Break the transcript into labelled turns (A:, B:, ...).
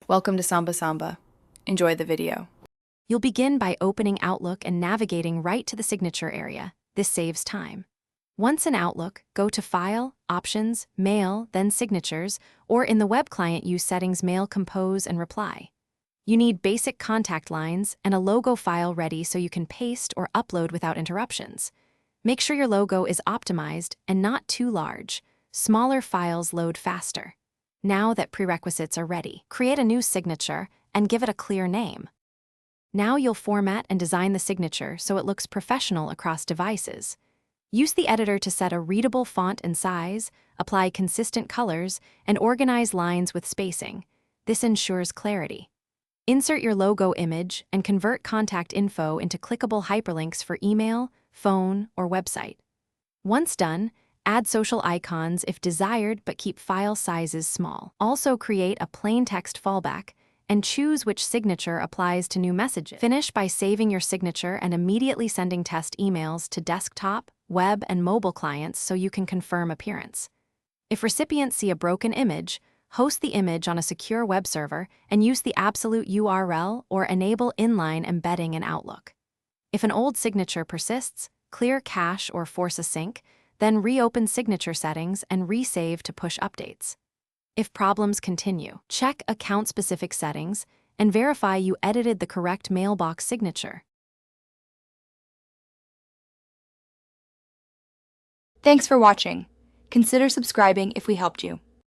A: Welcome to Samba Samba. Enjoy the video.
B: You'll begin by opening Outlook and navigating right to the signature area. This saves time. Once in Outlook, go to File, Options, Mail, then Signatures, or in the web client use Settings, Mail, Compose, and Reply. You need basic contact lines and a logo file ready so you can paste or upload without interruptions. Make sure your logo is optimized and not too large. Smaller files load faster. Now that prerequisites are ready, create a new signature and give it a clear name. Now you'll format and design the signature so it looks professional across devices. Use the editor to set a readable font and size, apply consistent colors, and organize lines with spacing. This ensures clarity. Insert your logo image and convert contact info into clickable hyperlinks for email, phone, or website. Once done, add social icons if desired but keep file sizes small. Also create a plain text fallback and choose which signature applies to new messages. Finish by saving your signature and immediately sending test emails to desktop, web, and mobile clients so you can confirm appearance. If recipients see a broken image, host the image on a secure web server and use the absolute URL or enable inline embedding in Outlook. If an old signature persists, clear cache or force a sync, then reopen signature settings and resave to push updates. If problems continue, check account-specific settings and verify you edited the correct mailbox signature.
C: Thanks for watching. Consider subscribing if we helped you.